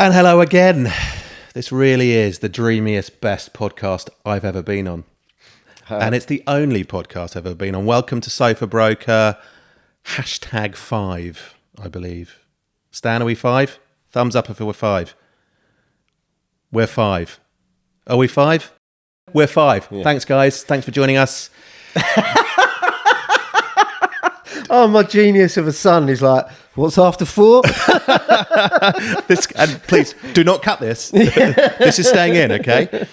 And hello again. This really is the dreamiest, best podcast I've ever been on. And it's the only podcast I've ever been on. Welcome to Sofa Broker, #5, I believe. Stan, are we 5? Thumbs up if we're 5. We're 5. Are we 5? We're 5. Yeah. Thanks, guys. Thanks for joining us. Oh, my genius of a son is like, what's after 4? And please, do not cut this. This is staying in, okay?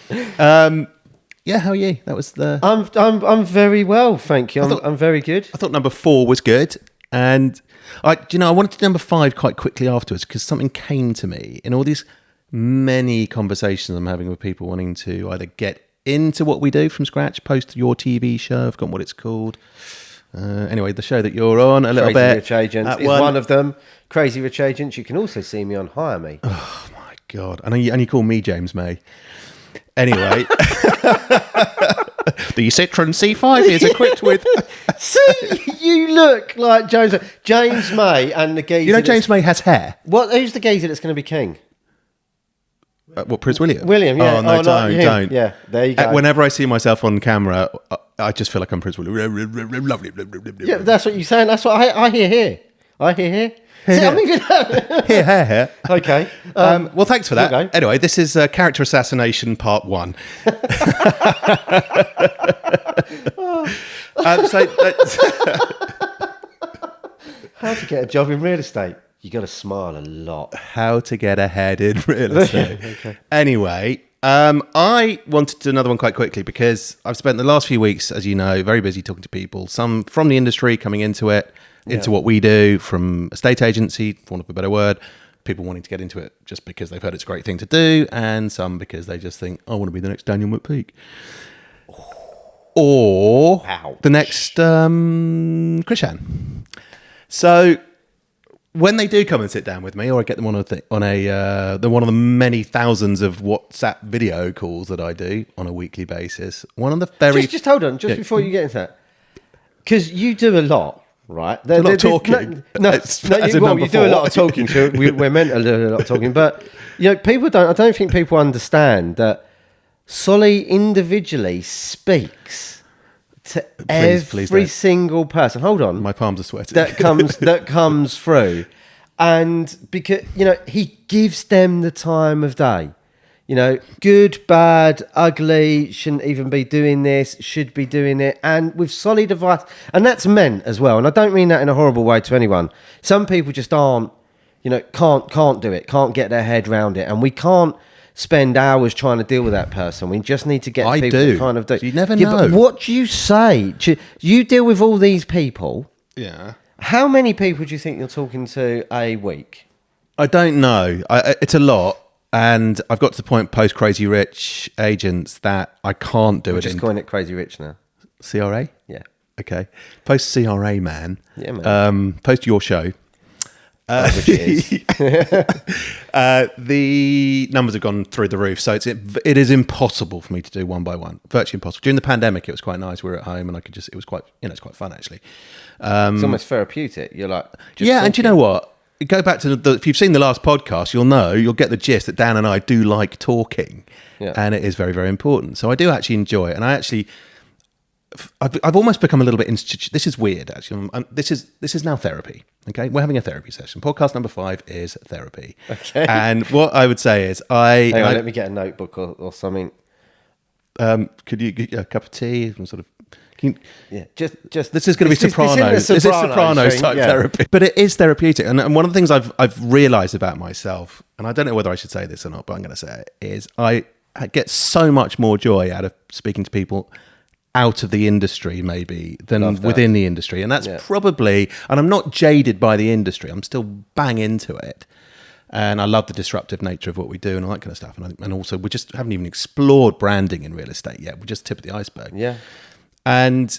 Yeah, how are you? That was the... I'm very well, thank you. I'm very good. I thought number 4 was good. And, I wanted to do number 5 quite quickly afterwards because something came to me in all these many conversations I'm having with people wanting to either get into what we do from scratch, post your TV show, I've forgotten what it's called. Anyway, the show that you're on a little bit. Crazy Rich Agents is one of them. Crazy Rich Agents. You can also see me on Hire Me. Oh my God. And you call me James May. Anyway. The Citroen C5 is equipped with... See, you look like James May and the geezer. You know James May has hair? Who's the geezer that's going to be king? What, Prince William? William, yeah. Oh, no, don't. Yeah, there you go. Whenever I see myself on camera, I just feel like I'm Prince William. Lovely. Yeah, that's what you're saying. That's what I hear here. I hear here. See, I'm even... Here. Okay. Well, thanks for that. Okay. Anyway, this is Character Assassination Part 1. How to get a job in real estate? You got to smile a lot. How to get ahead in real estate. Okay. Anyway, I wanted to do another one quite quickly because I've spent the last few weeks, as you know, very busy talking to people, some from the industry coming into it, into what we do, from estate agency, for want of a better word, people wanting to get into it just because they've heard it's a great thing to do, and some because they just think, I want to be the next Daniel McPeake. Or the next Krishan. So when they do come and sit down with me, or I get them on they're one of the many thousands of WhatsApp video calls that I do on a weekly basis. One of the very... Just hold on, before you get into that. Because you do a lot, right? A lot of talking. You do a lot of talking. So we're meant to do a lot of talking. But, people don't... I don't think people understand that Solly individually speaks to every single person. Hold on. My palms are sweating. That comes through. And because, he gives them the time of day. Good, bad, ugly, shouldn't even be doing this, should be doing it. And with solid advice. And that's meant as well. And I don't mean that in a horrible way to anyone. Some people just aren't, can't do it, can't get their head around it. And we can't spend hours trying to deal with that person. We just need to get people to kind of do. You never know. But what do you say? You deal with all these people. Yeah. How many people do you think you're talking to a week? I don't know. It's a lot. And I've got to the point post Crazy Rich Agents that I can't do it. Just calling it Crazy Rich now. CRA? Yeah. Okay. Post CRA, man. Yeah, man. Post your show. Which it is. The numbers have gone through the roof, so it is impossible for me to do one by one. Virtually impossible. During the pandemic, it was quite nice. We were at home, and I could it was quite, it's quite fun actually. It's almost therapeutic. You're like, yeah, and do you know what? Go back to if you've seen the last podcast, you'll get the gist that Dan and I do like talking, and it is very, very important. So I do actually enjoy it, and I've almost become a little bit This is weird, actually. This is now therapy. Okay, we're having a therapy session. Podcast number 5 is therapy. Okay, and what I would say is, let me get a notebook or something. Could you get a cup of tea? Some sort of. Just this is going to be Sopranos. This is Sopranos type therapy, but it is therapeutic. And one of the things I've realised about myself, and I don't know whether I should say this or not, but I'm going to say it, is I get so much more joy out of speaking to people out of the industry maybe than within the industry, and that's probably. And I'm not jaded by the industry. I'm still bang into it. And I love the disruptive nature of what we do and all that kind of stuff. And also, we just haven't even explored branding in real estate yet. We're just tip of the iceberg. Yeah. And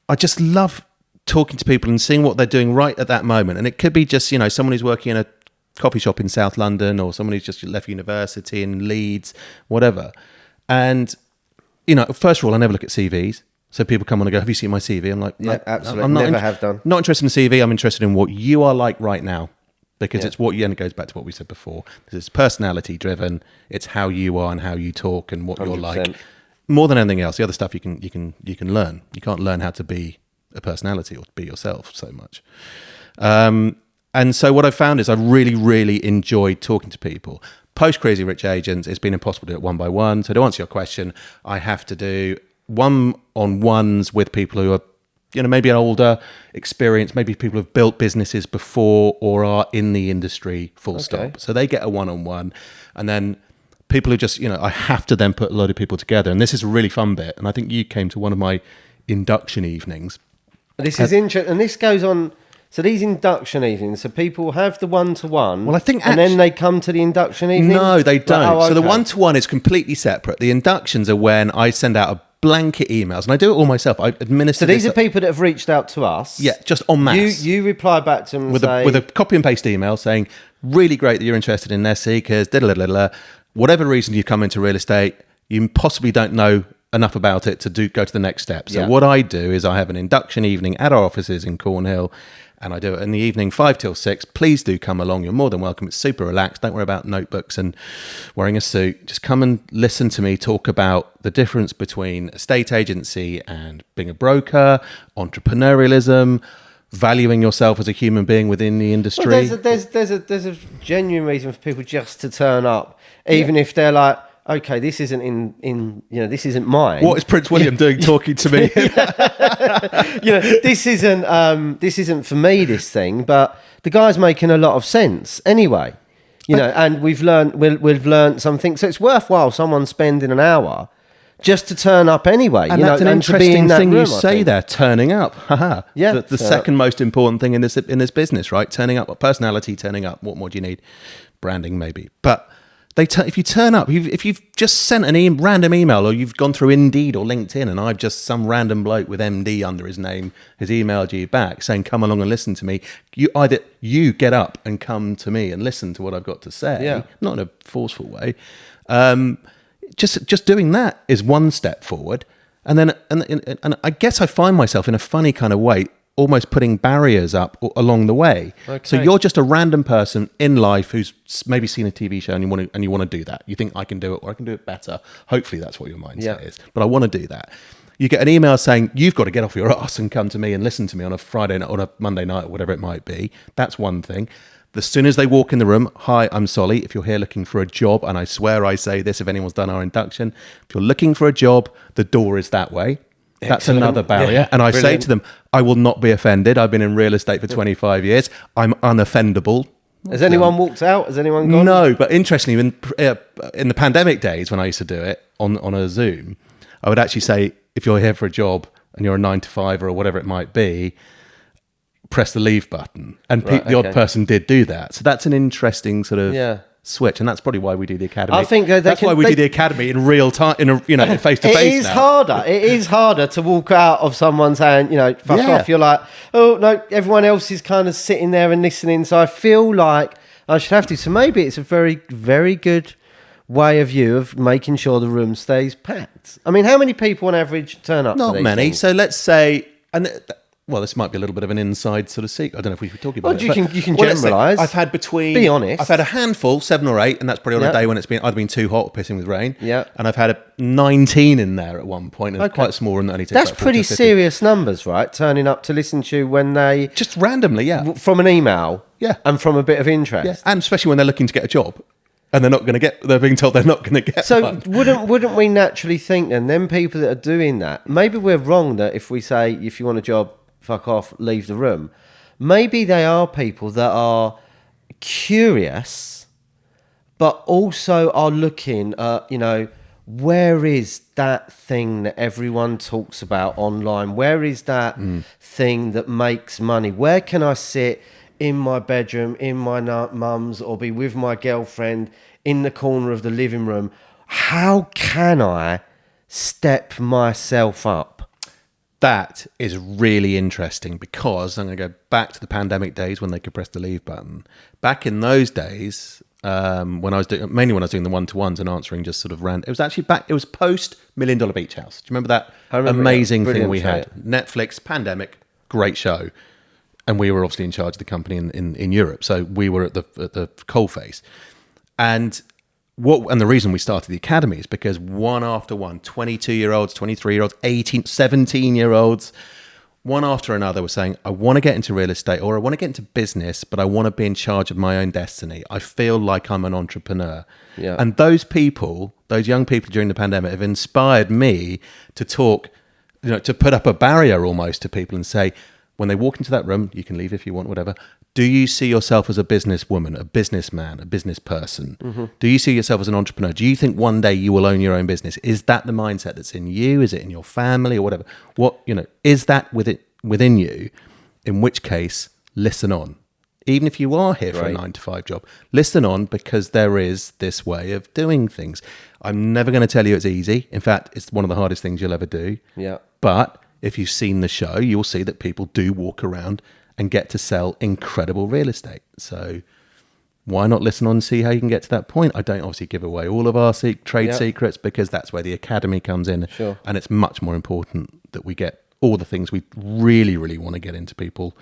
I just love talking to people and seeing what they're doing right at that moment. And it could be just, someone who's working in a coffee shop in South London, or someone who's just left university in Leeds, whatever. And, first of all, I never look at CVs. So people come on and go, have you seen my CV? I'm like, yeah, absolutely. I'm never have done. Not interested in CV. I'm interested in what you are like right now. because it's what, and it goes back to what we said before. It's personality driven. It's how you are and how you talk and what 100%. You're like. More than anything else, the other stuff you can learn. You can't learn how to be a personality or be yourself so much. And so what I've found is I really, really enjoyed talking to people. Post Crazy Rich Agents, it's been impossible to do it one by one. So to answer your question, I have to do one-on-ones with people who are, maybe older, experienced, maybe people who've built businesses before or are in the industry, full stop. So they get a one-on-one. And then people who just, I have to then put a load of people together. And this is a really fun bit. And I think you came to one of my induction evenings. This is interesting. And this goes on... So these induction evenings, so people have the one-to-one, well, I think and then they come to the induction evening? No, they don't. So the one-to-one is completely separate. The inductions are when I send out a blanket emails, and I do it all myself. I administer. So these are people that have reached out to us. Yeah, just en masse. You reply back to them with a copy and paste email saying, really great that you're interested in nest seekers, whatever reason you come into real estate, you possibly don't know enough about it to go to the next step. So what I do is I have an induction evening at our offices in Cornhill, and I do it in the evening, 5 till 6. Please do come along. You're more than welcome. It's super relaxed. Don't worry about notebooks and wearing a suit. Just come and listen to me talk about the difference between estate agency and being a broker, entrepreneurialism, valuing yourself as a human being within the industry. Well, there's a genuine reason for people just to turn up, even if they're like, okay, this isn't this isn't mine. What is Prince William doing talking to me? This isn't for me, this thing, but the guy's making a lot of sense anyway. And we've learned something. So it's worthwhile someone spending an hour just to turn up anyway. And that's an interesting thing you say there, turning up. Yeah. The second most important thing in this business, right? Turning up, personality, turning up. What more do you need? Branding, maybe. But if you turn up, if you've just sent an random email, or you've gone through Indeed or LinkedIn, and I've just some random bloke with MD under his name has emailed you back saying, come along and listen to me. You get up and come to me and listen to what I've got to say, not in a forceful way. Just doing that is one step forward. And then, and I guess I find myself in a funny kind of way, almost putting barriers up along the way. Okay. So you're just a random person in life who's maybe seen a TV show and you want to do that. You think I can do it, or I can do it better. Hopefully that's what your mindset is. But I want to do that. You get an email saying you've got to get off your ass and come to me and listen to me on a Friday night, on a Monday night, or whatever it might be. That's one thing. As soon as they walk in the room, hi, I'm Solly. If you're here looking for a job, and I swear I say this if anyone's done our induction, if you're looking for a job, the door is that way. That's another barrier. Yeah, and I say to them, I will not be offended. I've been in real estate for 25 years. I'm unoffendable. Has anyone walked out? Has anyone gone? No, but interestingly, in the pandemic days when I used to do it on a Zoom, I would actually say, if you're here for a job and you're a 9 to 5 or whatever it might be, press the leave button. And the odd person did do that. So that's an interesting sort of switch, and that's probably why we do the academy. I think that's why we do the academy in real time, face to face. It is harder to walk out of someone's hand, fuck off. You're like, oh no, everyone else is kind of sitting there and listening. So I feel like I should have to. So maybe it's a very, very good way of you of making sure the room stays packed. I mean, how many people on average turn up? Not to these many. things? So let's say, well, this might be a little bit of an inside sort of secret. I don't know if we should talk about it. You can generalise. I've had Be honest. I've had a handful, 7 or 8, and that's probably on a day when it's been either been too hot or pissing with rain. Yeah. And I've had 19 in there at one point, and quite a small room that only takes That's pretty serious numbers, right? Turning up to listen to you when they... Just randomly, from an email. Yeah. And from a bit of interest. Yeah. And especially when they're looking to get a job. And they're being told they're not going to get one. So wouldn't we naturally think then, them people that are doing that, maybe we're wrong that if we say, if you want a job, fuck off, leave the room. Maybe they are people that are curious, but also are looking at, where is that thing that everyone talks about online? Where is that thing that makes money? Where can I sit in my bedroom, in my mum's, or be with my girlfriend in the corner of the living room? How can I step myself up? That is really interesting, because I'm going to go back to the pandemic days when they could press the leave button. Back in those days, when I was doing the one-to-ones and answering just sort of random, it was post $1 Million Beach House. Do you remember that amazing thing we had? Netflix, pandemic, great show. and we were obviously in charge of the company in Europe. So we were at the coalface. And the reason we started the academy is because one after one, 22-year-olds, 23-year-olds, 18, 17-year-olds, one after another were saying, I want to get into real estate or I want to get into business, but I want to be in charge of my own destiny. I feel like I'm an entrepreneur. Yeah. And those people, those young people during the pandemic have inspired me to talk, to put up a barrier almost to people and say, when they walk into that room, you can leave if you want, whatever. Do you see yourself as a businesswoman, a businessman, a business person? Mm-hmm. Do you see yourself as an entrepreneur? Do you think one day you will own your own business? Is that the mindset that's in you? Is it in your family or whatever? Is that within you? In which case, listen on. Even if you are here for a 9-to-5 job, listen on, because there is this way of doing things. I'm never going to tell you it's easy. In fact, it's one of the hardest things you'll ever do. Yeah. But if you've seen the show, you'll see that people do walk around and get to sell incredible real estate. So why not listen on and see how you can get to that point? I don't obviously give away all of our trade secrets, because that's where the academy comes in. Sure. And it's much more important that we get all the things we really, really want to get into people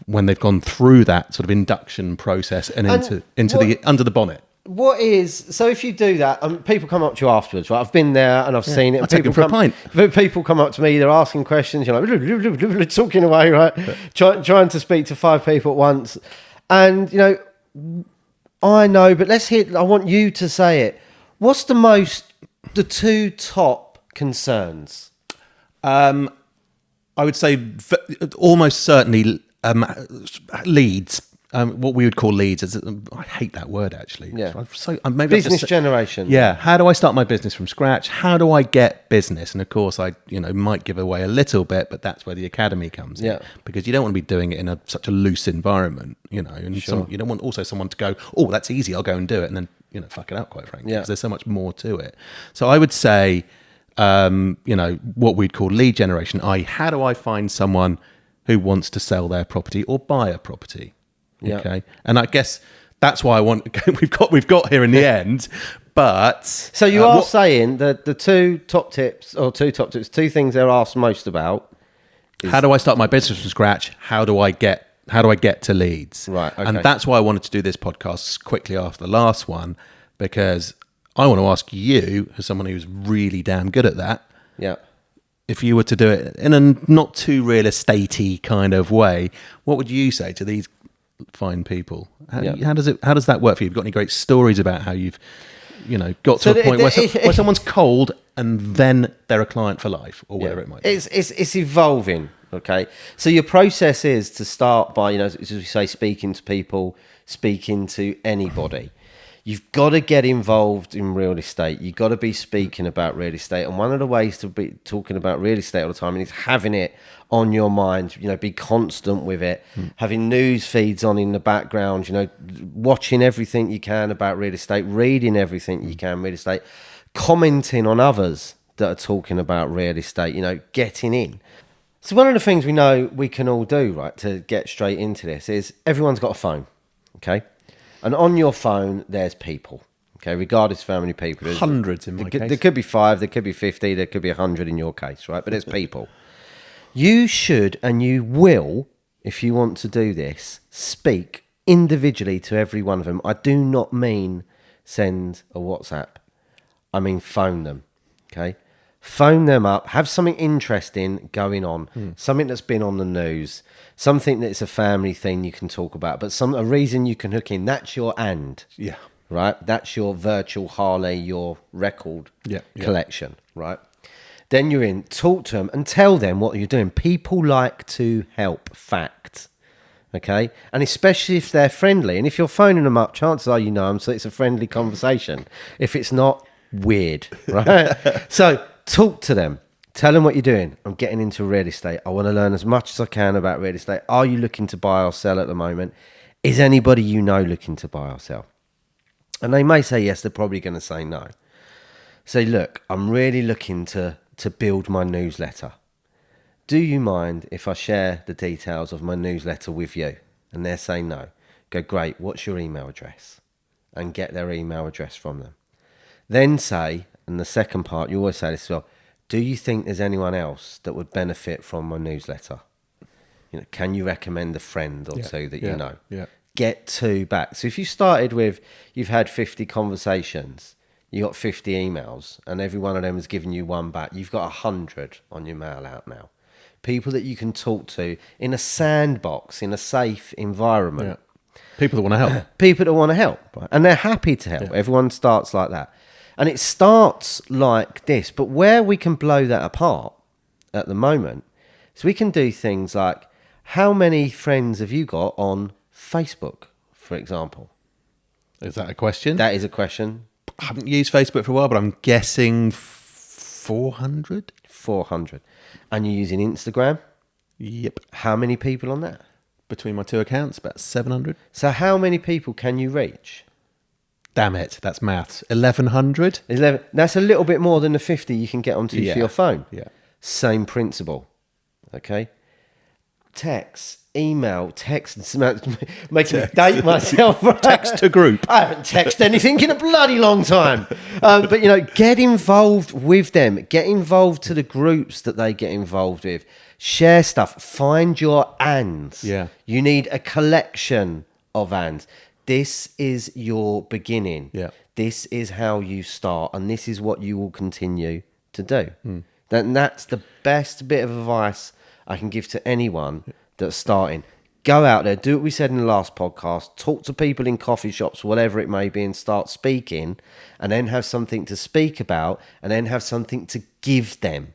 when they've gone through that sort of induction process and under the bonnet. So if you do that, people come up to you afterwards, right? I've been there and I've seen it. I'll take them for a pint. People come up to me, they're asking questions, you're like, talking away, right? Trying to speak to 5 people at once. And, I know, but I want you to say it. What's the 2 top concerns? I would say almost certainly leads. What we would call leads. I hate that word, actually. Yeah. Business generation. Yeah. How do I start my business from scratch? How do I get business? And of course, I might give away a little bit, but that's where the academy comes in. Because you don't want to be doing it in such a loose environment, And Sure. you don't want also someone to go, oh, that's easy, I'll go and do it, and then fuck it out, quite frankly. Because there's so much more to it. So I would say, what we'd call lead generation. How do I find someone who wants to sell their property or buy a property? Yeah. Okay, and I guess that's why we've got here in the end. But so you are saying that the 2 top tips, 2 things they're asked most about. How do I start my business from scratch? How do I get to leads? Right. Okay. And that's why I wanted to do this podcast quickly after the last one, because I want to ask you, as someone who's really damn good at that. Yeah. If you were to do it in a not too real estate-y kind of way, what would you say to these fine people? How does that work for you? Have you got any great stories about how you've got to a point where someone's cold and then they're a client for life, or whatever it might be? It's evolving. Okay, so your process is to start by as we say, speaking to people, speaking to anybody. You've got to get involved in real estate. You've got to be speaking about real estate. And one of the ways to be talking about real estate all the time is having it on your mind, be constant with it, having news feeds on in the background, watching everything you can about real estate, reading everything you can real estate, commenting on others that are talking about real estate, getting in. So one of the things we know we can all do, right, to get straight into this is everyone's got a phone, okay? And on your phone, there's people, okay, regardless of how many people. There's hundreds in my case. There could be 5, there could be 50, there could be 100 in your case, right? But there's people. You should and you will, if you want to do this, speak individually to every one of them. I do not mean send a WhatsApp. I mean phone them, okay? Phone them up, have something interesting going on, something that's been on the news, something that's a family thing you can talk about, but a reason you can hook in. That's your Yeah. Right? That's your virtual Harley, your record collection, right? Then you're in, talk to them and tell them what you're doing. People like to help, fact, okay? And especially if they're friendly. And if you're phoning them up, chances are you know them, so it's a friendly conversation. If it's not, weird, right? So talk to them. Tell them what you're doing. I'm getting into real estate. I want to learn as much as I can about real estate. Are you looking to buy or sell at the moment? Is anybody you know looking to buy or sell? And they may say yes, they're probably going to say no. Say, look, I'm really looking to build my newsletter. Do you mind if I share the details of my newsletter with you? And they're saying no. Go, great, what's your email address? And get their email address from them. Then say, and the second part, you always say this as well, do you think there's anyone else that would benefit from my newsletter? can you recommend a friend or two that you know? Yeah. Get 2 back. So if you started with, you've had 50 conversations, you got 50 emails, and every one of them has given you 1 back, you've got 100 on your mail out now. People that you can talk to in a sandbox, in a safe environment. Yeah. People that want to help. People that want to help. Right? And they're happy to help. Yeah. Everyone starts like that. And it starts like this. But where we can blow that apart at the moment is we can do things like, how many friends have you got on Facebook, for example? Is that a question? That is a question. I haven't used Facebook for a while, but I'm guessing 400? 400. And you're using Instagram? Yep. How many people on that? Between my 2 accounts, about 700. So how many people can you reach? Damn it, that's maths. 1,100? 11. That's a little bit more than the 50 you can get onto for your phone. Yeah. Same principle. Okay? Text, email, making me date myself. Text to group. I haven't texted anything in a bloody long time. But, get involved with them. Get involved to the groups that they get involved with. Share stuff. Find your ands. Yeah. You need a collection of ands. This is your beginning. Yeah. This is how you start, and this is what you will continue to do. That's the best bit of advice I can give to anyone that's starting. Go out there, do what we said in the last podcast, talk to people in coffee shops, whatever it may be, and start speaking, and then have something to speak about, and then have something to give them.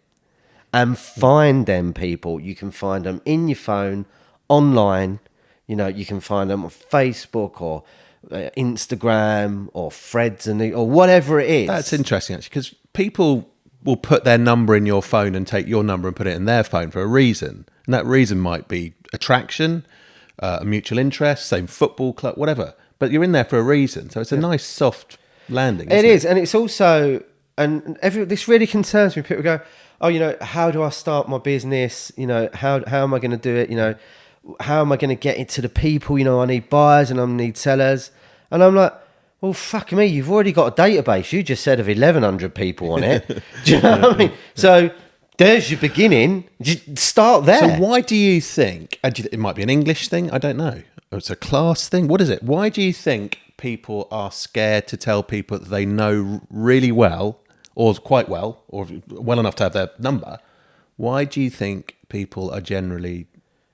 And find them people. You can find them in your phone, online. You can find them on Facebook or Instagram or Threads or whatever it is. That's interesting, actually, because people will put their number in your phone and take your number and put it in their phone for a reason. And that reason might be attraction, a mutual interest, same football club, whatever. But you're in there for a reason. So it's a nice soft landing. It is. And it's also, this really concerns me. People go, how do I start my business? How am I going to do it? How am I going to get it to the people? I need buyers and I need sellers. And I'm like, well, fuck me, you've already got a database. You just said of 1,100 people on it. Do you know what I mean? So there's your beginning. Just start there. So why do you think, it might be an English thing, I don't know. Or it's a class thing. What is it? Why do you think people are scared to tell people that they know really well, or quite well, or well enough to have their number? Why do you think people are generally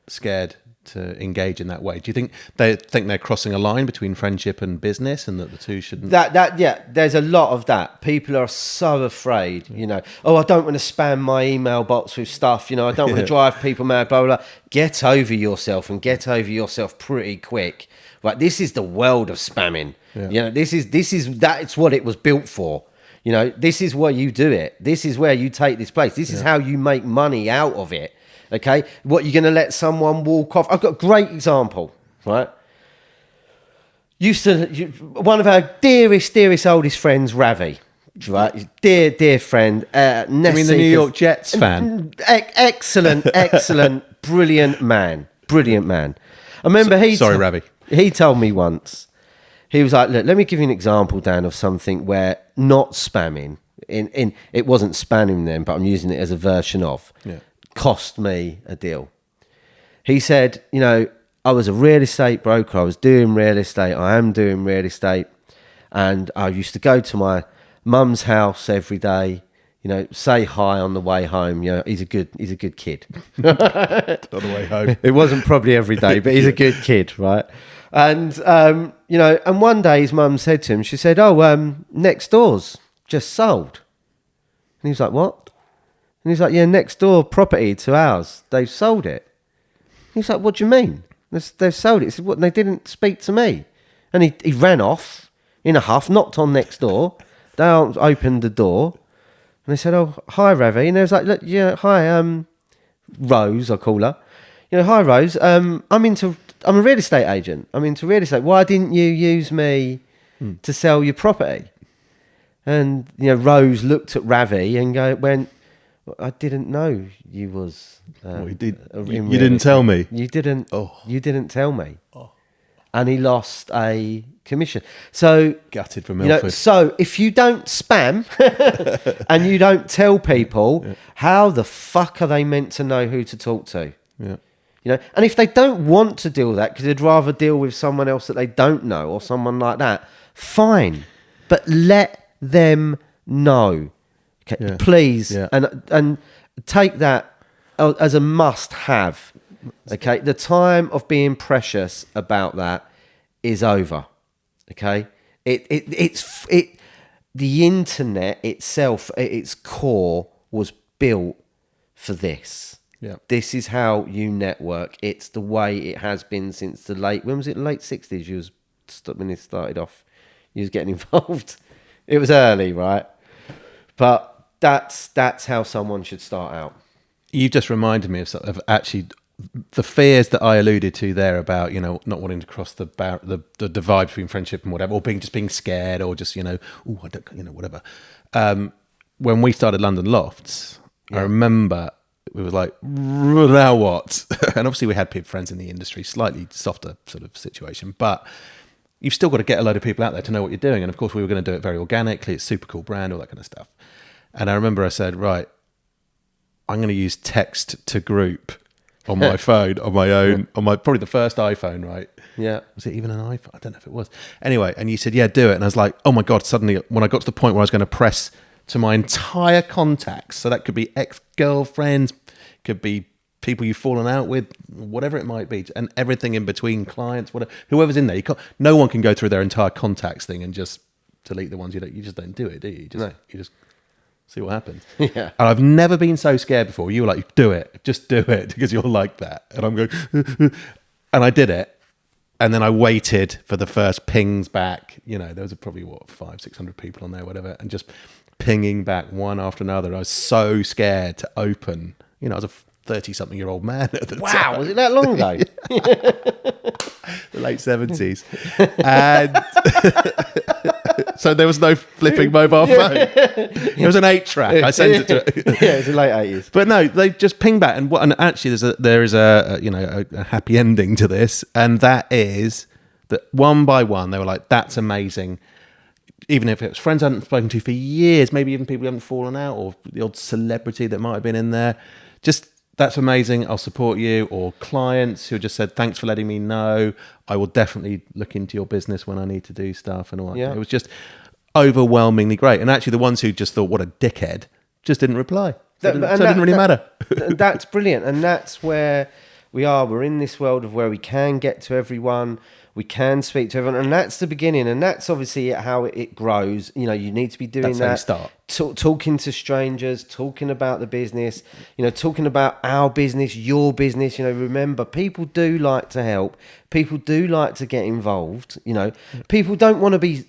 scared to engage in that way? Do you think they're crossing a line between friendship and business, and that the two shouldn't? There's a lot of that. People are so afraid, I don't want to spam my email box with stuff, I don't want to drive people mad, blah, blah, blah. Get over yourself, and get over yourself pretty quick. Right, this is the world of spamming. That's what it was built for. This is where you do it. This is where you take this place. This is how you make money out of it. Okay, what, you're going to let someone walk off? I've got a great example, right? One of our dearest, oldest friends, Ravi, right? Dear friend. You mean the New York Jets fan? Excellent, brilliant man. I remember Ravi. He told me once, he was like, look, let me give you an example, Dan, of something where not spamming, it wasn't spamming then, but I'm using it as a version of. Yeah. Cost me a deal. He said, I was a real estate broker. I was doing real estate. I am doing real estate. And I used to go to my mum's house every day, say hi on the way home. He's a good kid. On the way home. It wasn't probably every day, but he's a good kid, right? And, and one day his mum said to him, she said, next door's just sold. And he was like, what? And he's like, yeah, next door property to ours, they've sold it. He's like, what do you mean? They've sold it. He said, what? They didn't speak to me. And he ran off in a huff, knocked on next door. They opened the door. And they said, oh, hi, Ravi. And they was like, look, yeah, hi, Rose, I call her. Hi, Rose. I'm a real estate agent. I'm into real estate. Why didn't you use me to sell your property? And, Rose looked at Ravi and went, I didn't know you was. You didn't tell me. You didn't. Oh. You didn't tell me. Oh. And he lost a commission. So gutted for Milford. So if you don't spam and you don't tell people, how the fuck are they meant to know who to talk to? Yeah. And if they don't want to deal with that because they'd rather deal with someone else that they don't know or someone like that, fine. But let them know, okay, please, and take that as a must-have. Okay, the time of being precious about that is over. Okay, it's the internet itself, at its core, was built for this. Yeah, this is how you network. It's the way it has been since the late 60s. When it started off, you was getting involved. It was early, right? But that's how someone should start out. You just reminded me of actually the fears that I alluded to there about, not wanting to cross the divide between friendship and whatever, or being scared, or just, whatever. When we started London Lofts, I remember we were like, now what? And obviously we had friends in the industry, slightly softer sort of situation, but you've still got to get a load of people out there to know what you're doing. And of course we were going to do it very organically. It's super cool brand, all that kind of stuff. And I remember I said, right, I'm going to use text to group on my phone, on my own, on my probably the first iPhone, right? Yeah. Was it even an iPhone? I don't know if it was. Anyway, and you said, yeah, do it. And I was like, oh my God, suddenly when I got to the point where I was going to press to my entire contacts, so that could be ex-girlfriends, could be people you've fallen out with, whatever it might be, and everything in between, clients, whatever, whoever's in there. No one can go through their entire contacts thing and just delete the ones you just don't do it, do you? You just see what happens. Yeah. And I've never been so scared before. You were like, do it, just do it, because you're like that. And I'm going, and I did it. And then I waited for the first pings back. There was probably 500-600 people on there, whatever, and just pinging back one after another. I was so scared to open. I was a 30-something-year-old man at the time. Wow, was it that long ago? The late 70s. And so there was no flipping mobile phone. It was an 8-track. I sent it to it. Yeah, it was the late 80s. But no, they just ping back. And actually there is a happy ending to this. And that is that one by one, they were like, that's amazing. Even if it was friends I hadn't spoken to for years, maybe even people who haven't fallen out, or the odd celebrity that might have been in there. Just, that's amazing, I'll support you. Or clients who just said, thanks for letting me know. I will definitely look into your business when I need to do stuff and all that. Yeah. It was just overwhelmingly great. And actually the ones who just thought, what a dickhead, just didn't reply. So it didn't really matter. That's brilliant. And that's where we are. We're in this world of where we can get to everyone. We can speak to everyone, and that's the beginning, and that's obviously how it grows. You need to be doing that's that. How you start. Talking to strangers, talking about the business, talking about our business, your business. Remember, people do like to help. People do like to get involved. People don't want to be,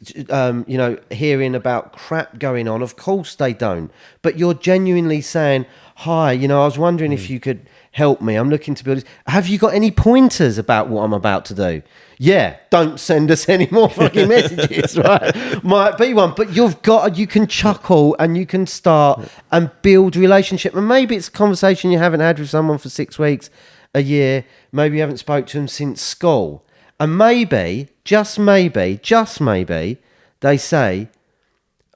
hearing about crap going on. Of course they don't. But you're genuinely saying, hi, I was wondering if you could help me. I'm looking to build this. Have you got any pointers about what I'm about to do? Yeah, don't send us any more fucking messages, right? Might be one, but you can chuckle and you can start and build relationship. And maybe it's a conversation you haven't had with someone for 6 weeks, a year. Maybe you haven't spoke to them since school. And maybe, just maybe, they say,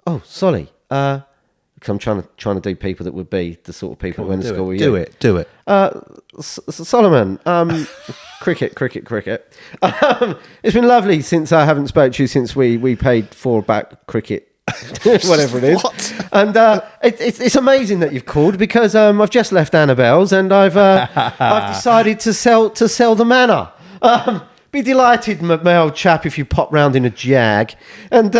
oh, Solly, because I'm trying to do people that would be the sort of people who went to school with you. Do it. Solomon, cricket. It's been lovely since I haven't spoke to you since we paid for back cricket, whatever it is. What? And it's amazing that you've called, because I've just left Annabelle's and I've decided to sell the manor. Be delighted, my old chap, if you pop round in a Jag and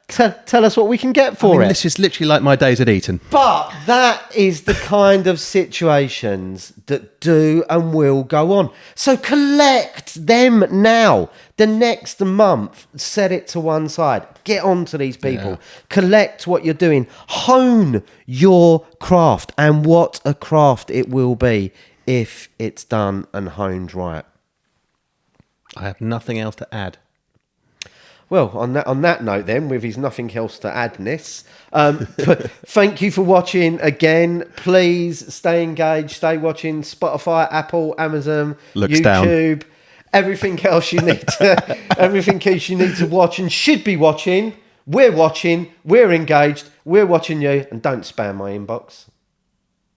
tell us what we can get for it. This is literally like my days at Eton. But that is the kind of situations that do and will go on. So collect them now. The next month, set it to one side. Get on to these people. Yeah. Collect what you're doing. Hone your craft. And what a craft it will be if it's done and honed right. I have nothing else to add. Well, on that note then, with his nothing else to addness, thank you for watching again. Please stay engaged, stay watching Spotify, Apple, Amazon, YouTube, everything else you need to watch and should be watching. We're watching, we're engaged, we're watching you, and don't spam my inbox.